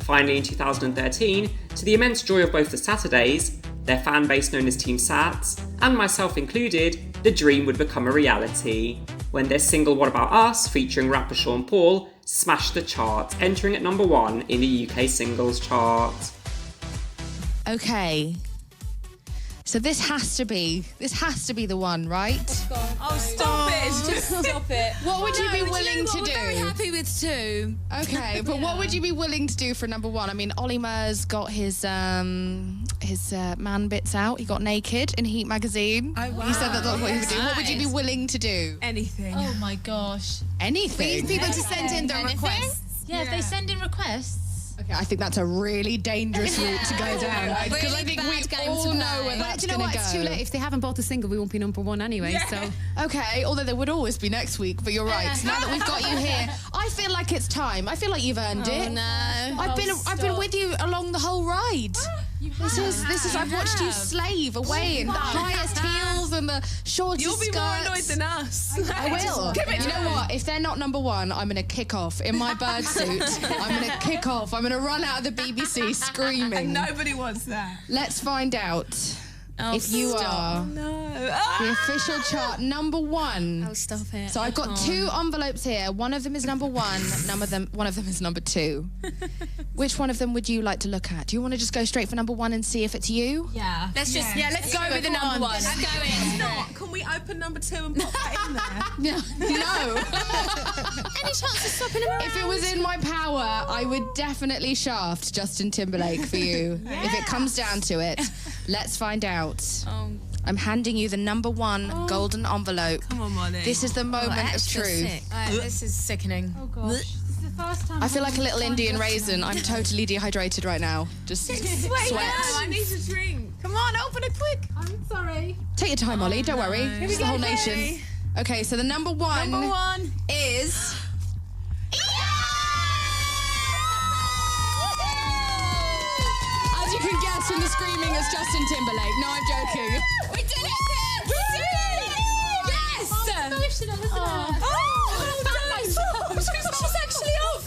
[SPEAKER 1] Finally, in 2013, to the immense joy of both the Saturdays, their fan base known as Team Sats, and myself included, the dream would become a reality, when their single What About Us, featuring rapper Sean Paul, smashed the chart, entering at number 1 in the UK singles chart.
[SPEAKER 17] Okay. So this has to be the one, right?
[SPEAKER 18] Oh, stop it! Just stop it.
[SPEAKER 17] What would you be willing to do?
[SPEAKER 18] We're very happy with 2.
[SPEAKER 17] Okay, but what would you be willing to do for number 1? I mean, Ollie Murs got his man bits out. He got naked in Heat magazine.
[SPEAKER 18] Oh, wow.
[SPEAKER 17] He said that's what he would do.
[SPEAKER 18] Nice.
[SPEAKER 17] What would you be willing to do?
[SPEAKER 18] Anything.
[SPEAKER 19] Oh my gosh.
[SPEAKER 17] Anything?
[SPEAKER 19] We need people to send in their requests. Yeah, if they send in requests.
[SPEAKER 17] Okay, I think that's a really dangerous route to go down. Because I think we all know where that's
[SPEAKER 19] But you know what?
[SPEAKER 17] going to go.
[SPEAKER 19] It's too late. If they haven't bought the single, we won't be number 1 anyway. So
[SPEAKER 17] Okay, although there would always be next week, but you're right. Now that we've got you here, I feel like it's time. I feel like you've earned it.
[SPEAKER 19] No.
[SPEAKER 17] I've been with you along the whole ride. This is I've watched you slave away in the highest heels and the shortest
[SPEAKER 18] You'll be
[SPEAKER 17] skirts.
[SPEAKER 18] more annoyed than us.
[SPEAKER 17] I will.
[SPEAKER 18] Give it
[SPEAKER 17] You
[SPEAKER 18] to
[SPEAKER 17] know
[SPEAKER 18] them.
[SPEAKER 17] what? If they're not number 1, I'm going to kick off in my bird suit. I'm going to kick off. I'm going to run out of the BBC screaming.
[SPEAKER 18] And nobody wants that.
[SPEAKER 17] Let's find out if you are the official chart number 1.
[SPEAKER 19] Oh, stop it.
[SPEAKER 17] So I've got 2 envelopes here. One of them is number 1. One of them is number 2. Which one of them would you like to look at? Do you want to just go straight for number 1 and see if it's you?
[SPEAKER 19] Yeah.
[SPEAKER 18] Let's go with the number 1.
[SPEAKER 19] Let's go in.
[SPEAKER 18] Not. Can we open number 2 and pop that in there?
[SPEAKER 17] No.
[SPEAKER 19] Any chance of stopping him around?
[SPEAKER 17] If it was in my power, I would definitely shaft Justin Timberlake for you. If it comes down to it. Let's find out. I'm handing you the number 1 golden envelope.
[SPEAKER 18] Come on, Molly.
[SPEAKER 17] This is the moment of truth.
[SPEAKER 19] This is sickening. Oh gosh. This is the first time
[SPEAKER 17] I feel like a little Indian raisin. I'm totally dehydrated right now. Just sweat.
[SPEAKER 18] I need to drink. Come on, open it quick.
[SPEAKER 19] I'm sorry.
[SPEAKER 17] Take your time, Ollie. Don't worry. It's the whole nation. Okay, so the number 1 is... As you can guess from the screaming, it's Justin Timberlake. No, I'm joking.
[SPEAKER 19] We did it! We did it! Yes! Emotional, isn't it?
[SPEAKER 17] She's actually off.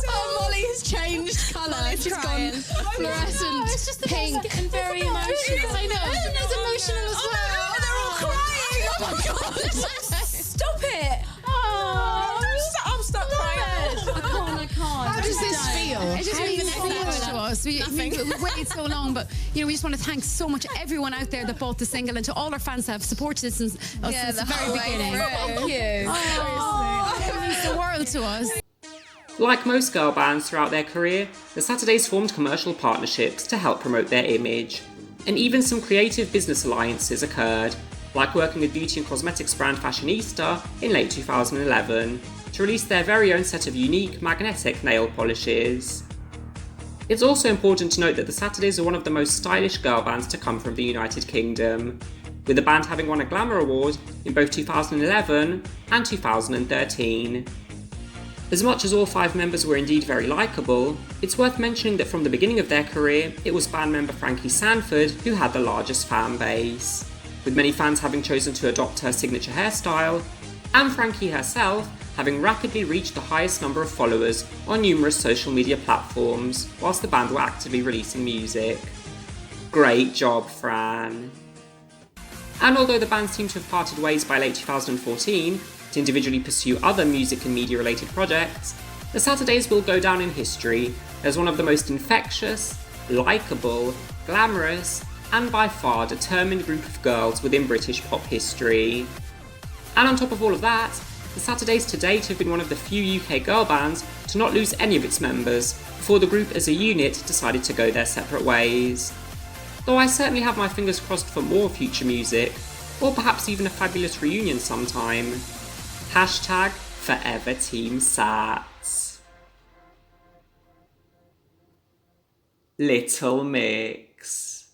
[SPEAKER 17] Oh, Molly has changed colour. She's gone fluorescent
[SPEAKER 19] It's just the
[SPEAKER 17] pink.
[SPEAKER 19] getting very emotional.
[SPEAKER 17] I know.
[SPEAKER 19] Eleanor's emotional as well.
[SPEAKER 18] They're all crying. Oh my god. Stop it. I'm stuck crying.
[SPEAKER 19] I can't.
[SPEAKER 17] How does this feel?
[SPEAKER 19] It just means so much to us. We've waited so long, but we just want to thank so much everyone out there that bought the single and to all our fans that have supported us since the very beginning.
[SPEAKER 18] Thank you.
[SPEAKER 19] It means the world to us.
[SPEAKER 1] Like most girl bands throughout their career, the Saturdays formed commercial partnerships to help promote their image. And even some creative business alliances occurred, like working with beauty and cosmetics brand Fashionista in late 2011 to release their very own set of unique magnetic nail polishes. It's also important to note that the Saturdays are one of the most stylish girl bands to come from the United Kingdom, with the band having won a Glamour Award in both 2011 and 2013. As much as all 5 members were indeed very likeable, it's worth mentioning that from the beginning of their career, it was band member Frankie Sanford who had the largest fan base, with many fans having chosen to adopt her signature hairstyle, and Frankie herself having rapidly reached the highest number of followers on numerous social media platforms whilst the band were actively releasing music. Great job, Fran. And although the band seemed to have parted ways by late 2014 to individually pursue other music and media related projects, the Saturdays will go down in history as one of the most infectious, likeable, glamorous, and by far determined group of girls within British pop history. And on top of all of that, the Saturdays to date have been one of the few UK girl bands to not lose any of its members before the group as a unit decided to go their separate ways. Though I certainly have my fingers crossed for more future music, or perhaps even a fabulous reunion sometime. Hashtag Forever Team Sats. Little Mix.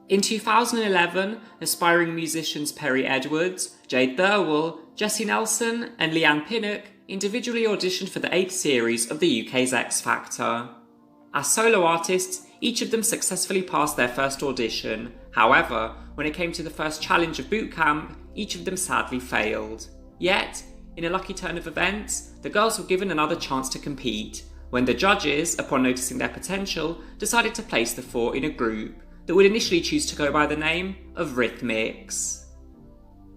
[SPEAKER 1] In 2011, aspiring musicians Perry Edwards, Jade Thirlwall, Jessie Nelson and Leanne Pinnock individually auditioned for the 8th series of the UK's X Factor. As solo artists, each of them successfully passed their first audition. However, when it came to the first challenge of boot camp, each of them sadly failed. Yet, in a lucky turn of events, the girls were given another chance to compete, when the judges, upon noticing their potential, decided to place the 4 in a group that would initially choose to go by the name of Rhythmics.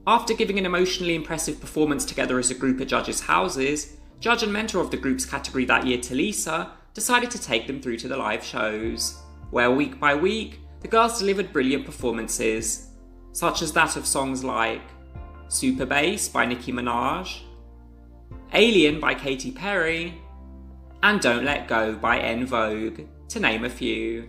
[SPEAKER 1] After giving an emotionally impressive performance together as a group at judges' houses, judge and mentor of the group's category that year, Talisa, decided to take them through to the live shows, where week by week, the girls delivered brilliant performances, such as that of songs like Sugababes by Nicki Minaj, Alien by Katy Perry, and Don't Let Go by En Vogue, to name a few.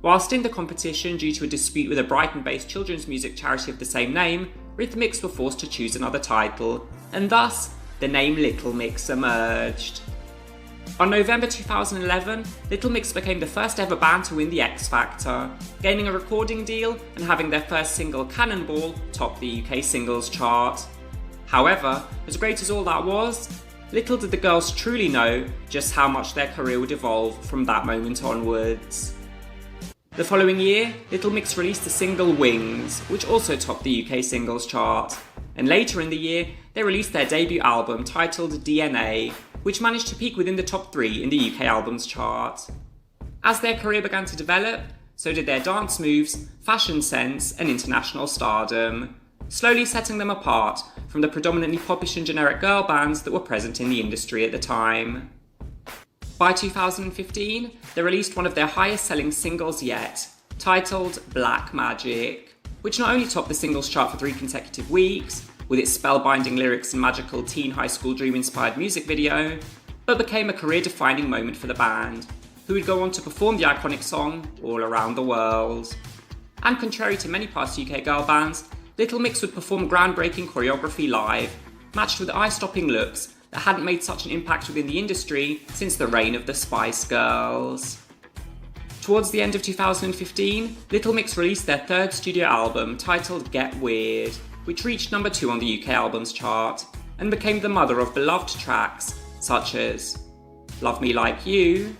[SPEAKER 1] Whilst in the competition, due to a dispute with a Brighton-based children's music charity of the same name, Rhythmix were forced to choose another title, and thus, the name Little Mix emerged. On November 2011, Little Mix became the first ever band to win the X Factor, gaining a recording deal and having their first single, Cannonball, top the UK singles chart. However, as great as all that was, little did the girls truly know just how much their career would evolve from that moment onwards. The following year, Little Mix released the single Wings, which also topped the UK singles chart, and later in the year, they released their debut album titled DNA, which managed to peak within the top 3 in the UK albums chart. As their career began to develop, so did their dance moves, fashion sense, and international stardom, slowly setting them apart from the predominantly popish and generic girl bands that were present in the industry at the time. By 2015, they released one of their highest selling singles yet, titled Black Magic, which not only topped the singles chart for 3 consecutive weeks, with its spellbinding lyrics and magical teen high school dream inspired music video, but became a career-defining moment for the band, who would go on to perform the iconic song all around the world. And contrary to many past UK girl bands, Little Mix would perform groundbreaking choreography live, matched with eye-stopping looks that hadn't made such an impact within the industry since the reign of the Spice Girls. Towards the end of 2015, Little Mix released their 3rd studio album titled Get Weird, which reached number 2 on the UK albums chart, and became the mother of beloved tracks such as Love Me Like You,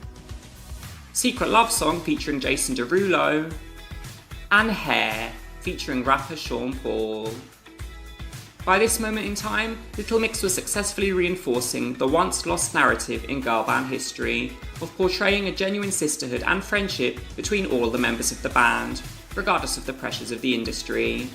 [SPEAKER 1] Secret Love Song featuring Jason Derulo, and Hair featuring rapper Sean Paul. By this moment in time, Little Mix was successfully reinforcing the once lost narrative in girl band history of portraying a genuine sisterhood and friendship between all the members of the band, regardless of the pressures of the industry.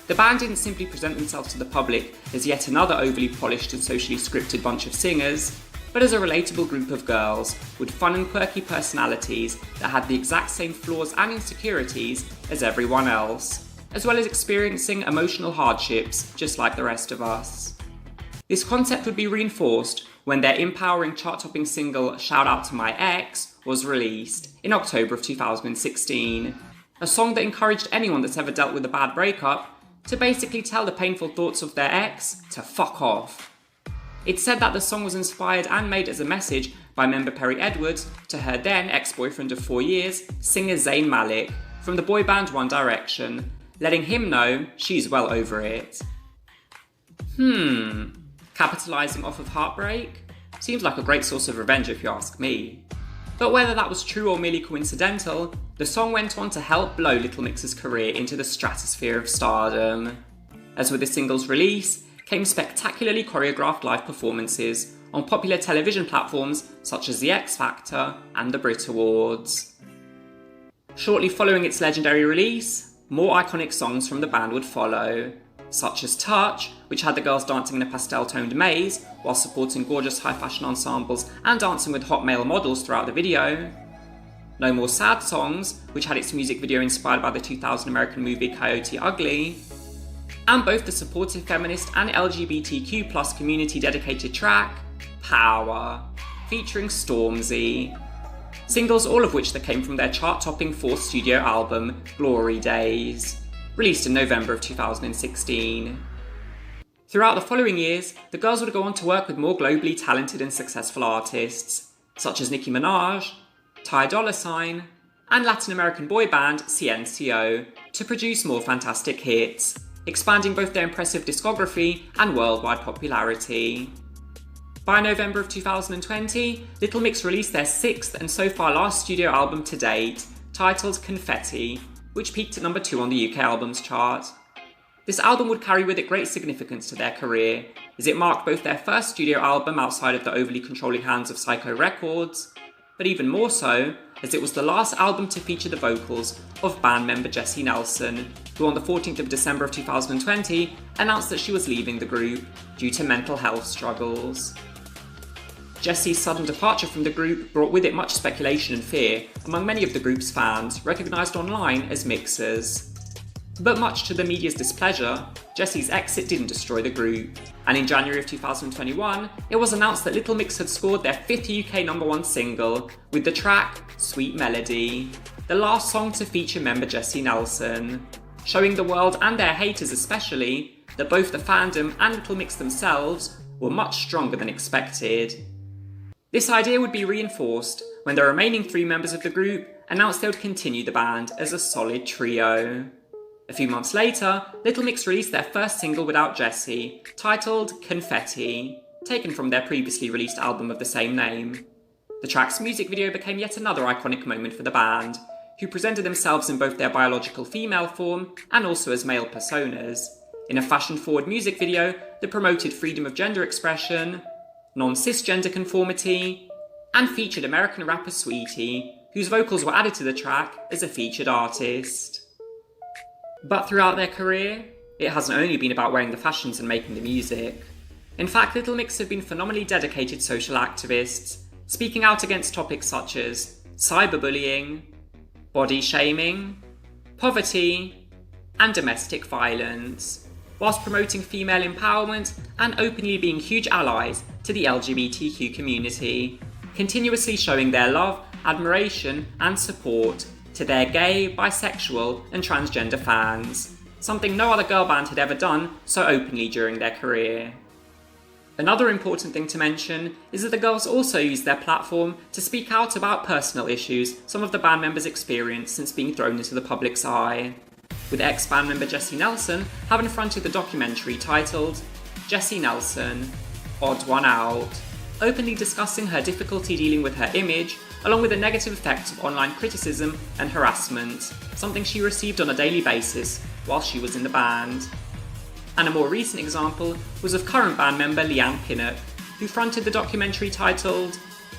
[SPEAKER 1] The band didn't simply present themselves to the public as yet another overly polished and socially scripted bunch of singers, but as a relatable group of girls with fun and quirky personalities that had the exact same flaws and insecurities as everyone else, as well as experiencing emotional hardships just like the rest of us. This concept would be reinforced when their empowering chart-topping single Shout Out to My Ex was released in October of 2016, a song that encouraged anyone that's ever dealt with a bad breakup to basically tell the painful thoughts of their ex to fuck off. It's said that the song was inspired and made as a message by member Perry Edwards to her then ex-boyfriend of 4 years, singer Zayn Malik, from the boy band One Direction, letting him know she's well over it. Capitalising off of heartbreak? Seems like a great source of revenge if you ask me. But whether that was true or merely coincidental, the song went on to help blow Little Mix's career into the stratosphere of stardom. As with the single's release, came spectacularly choreographed live performances on popular television platforms such as The X Factor and the Brit Awards. Shortly following its legendary release, more iconic songs from the band would follow, such as Touch, which had the girls dancing in a pastel-toned maze while supporting gorgeous high-fashion ensembles and dancing with hot male models throughout the video. No More Sad Songs, which had its music video inspired by the 2000 American movie Coyote Ugly. And both the supportive feminist and LGBTQ+ community dedicated track, Power, featuring Stormzy. Singles all of which that came from their chart-topping 4th studio album, Glory Days, released in November of 2016. Throughout the following years, the girls would go on to work with more globally talented and successful artists, such as Nicki Minaj, Ty Dolla $ign, and Latin American boy band CNCO, to produce more fantastic hits, expanding both their impressive discography and worldwide popularity. By November of 2020, Little Mix released their 6th and so far last studio album to date, titled Confetti, which peaked at number 2 on the UK albums chart. This album would carry with it great significance to their career, as it marked both their first studio album outside of the overly controlling hands of Psycho Records, but even more so as it was the last album to feature the vocals of band member Jessie Nelson, who on the 14th of December of 2020 announced that she was leaving the group due to mental health struggles. Jessie's sudden departure from the group brought with it much speculation and fear among many of the group's fans, recognised online as mixers. But much to the media's displeasure, Jessie's exit didn't destroy the group, and in January of 2021, it was announced that Little Mix had scored their 5th UK #1 single with the track Sweet Melody, the last song to feature member Jessie Nelson, showing the world and their haters especially that both the fandom and Little Mix themselves were much stronger than expected. This idea would be reinforced when the remaining 3 members of the group announced they would continue the band as a solid trio. A few months later, Little Mix released their first single without Jessie, titled Confetti, taken from their previously released album of the same name. The track's music video became yet another iconic moment for the band, who presented themselves in both their biological female form and also as male personas, in a fashion-forward music video that promoted freedom of gender expression, non-cisgender conformity, and featured American rapper Sweetie, whose vocals were added to the track as a featured artist. But throughout their career, it hasn't only been about wearing the fashions and making the music. In fact, Little Mix have been phenomenally dedicated social activists, speaking out against topics such as cyberbullying, body shaming, poverty, and domestic violence, whilst promoting female empowerment and openly being huge allies to the LGBTQ community, continuously showing their love, admiration, and support to their gay, bisexual, and transgender fans, something no other girl band had ever done so openly during their career. Another important thing to mention is that the girls also used their platform to speak out about personal issues some of the band members experienced since being thrown into the public's eye, with ex-band member Jessie Nelson having fronted the documentary titled Jessie Nelson, Odd One Out, openly discussing her difficulty dealing with her image, along with the negative effects of online criticism and harassment, something she received on a daily basis while she was in the band. And a more recent example was of current band member Leanne Pinnock, who fronted the documentary titled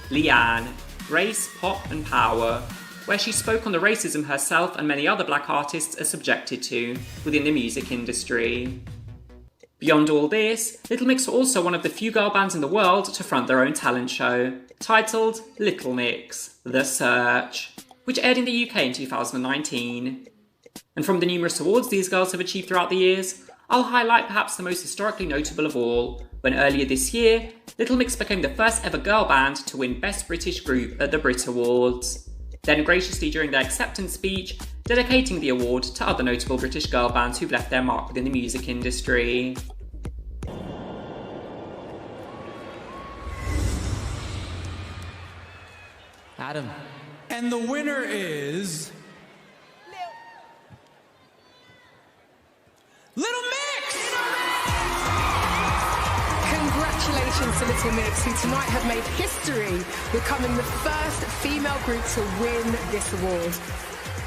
[SPEAKER 1] Leanne, Race, Pop and Power, where she spoke on the racism herself and many other black artists are subjected to within the music industry. Beyond all this, Little Mix were also one of the few girl bands in the world to front their own talent show, titled Little Mix, The Search, which aired in the UK in 2019. And from the numerous awards these girls have achieved throughout the years, I'll highlight perhaps the most historically notable of all, when earlier this year, Little Mix became the first ever girl band to win Best British Group at the Brit Awards, then graciously during their acceptance speech, dedicating the award to other notable British girl bands who've left their mark within the music industry.
[SPEAKER 20] Adam. And the winner is... Little Mix!
[SPEAKER 12] Congratulations to Little Mix, who tonight have made history, becoming the first female group to win this award.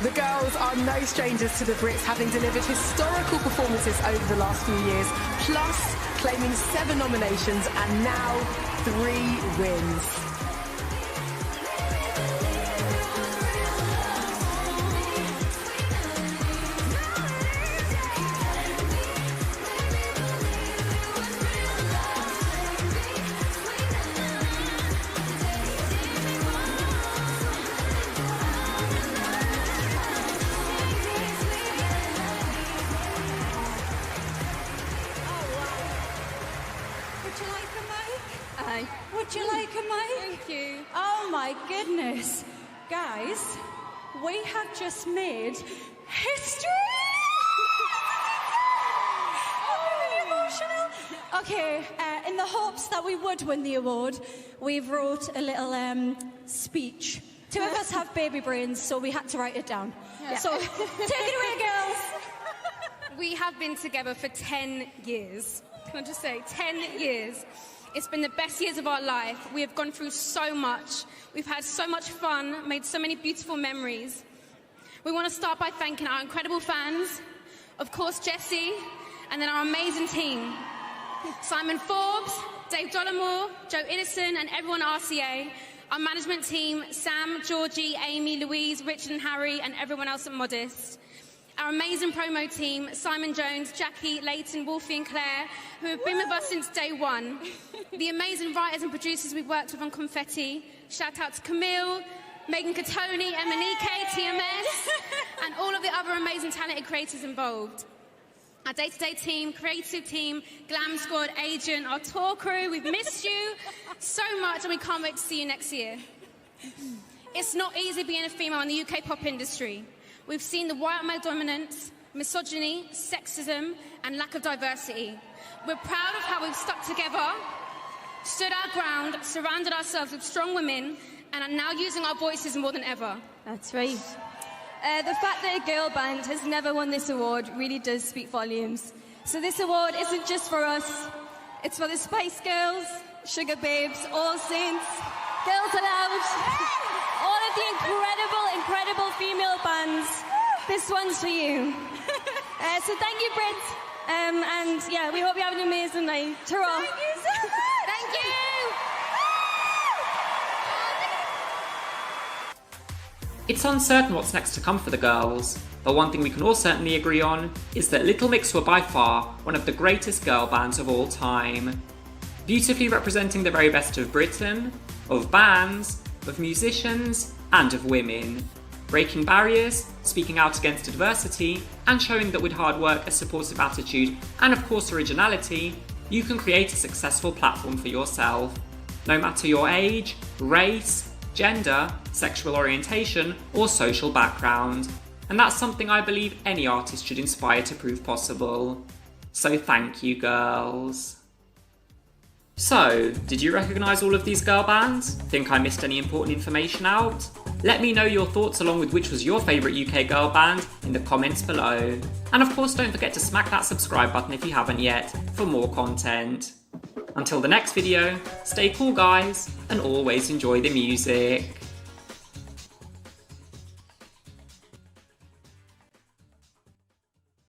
[SPEAKER 12] The girls are no strangers to the Brits, having delivered historical performances over the last few years, plus claiming 7 nominations and now 3 wins.
[SPEAKER 18] Would you like a mic? Thank you. Oh my goodness. Guys, we have just made history! I'm really emotional. Okay, in the hopes that we would win the award, we've wrote a little speech. 2 of us have baby brains, so we had to write it down. Yeah. So, take it away, girls.
[SPEAKER 21] We have been together for 10 years. Can I just say, 10 years. It's been the best years of our life. We have gone through so much. We've had so much fun, made so many beautiful memories. We want to start by thanking our incredible fans, of course Jessie, and then our amazing team. Simon Forbes, Dave Dollamore, Joe Innocent, and everyone at RCA. Our management team, Sam, Georgie, Amy, Louise, Richard and Harry, and everyone else at Modest. Our amazing promo team, Simon Jones, Jackie, Leighton, Wolfie and Claire, who have been with us since day one. The amazing writers and producers we've worked with on Confetti. Shout out to Camille, Megan Catoni, Emanike, TMS, and all of the other amazing talented creators involved. Our day-to-day team, creative team, glam squad, agent, our tour crew, we've missed you so much and we can't wait to see you next year. It's not easy being a female in the UK pop industry. We've seen the white male dominance, misogyny, sexism, and lack of diversity. We're proud of how we've stuck together, stood our ground, surrounded ourselves with strong women, and are now using our voices more than ever.
[SPEAKER 2] That's right. The fact that a girl band has never won this award really does speak volumes. So this award isn't just for us, it's for the Spice Girls, Sugababes, All Saints, Girls Aloud, all of the incredible female bands. This one's for you. So thank you, Brits. And yeah, we hope you have an amazing night. Ta-ra.
[SPEAKER 21] Thank you so much. Thank you.
[SPEAKER 1] It's uncertain what's next to come for the girls, but one thing we can all certainly agree on is that Little Mix were by far one of the greatest girl bands of all time. Beautifully representing the very best of Britain, of bands, of musicians, and of women. Breaking barriers, speaking out against adversity, and showing that with hard work, a supportive attitude, and of course originality, you can create a successful platform for yourself. No matter your age, race, gender, sexual orientation, or social background. And that's something I believe any artist should inspire to prove possible. So thank you, girls. So, did you recognise all of these girl bands? Think I missed any important information out? Let me know your thoughts along with which was your favourite UK girl band in the comments below. And of course don't forget to smack that subscribe button if you haven't yet for more content. Until the next video, stay cool guys, and always enjoy the music.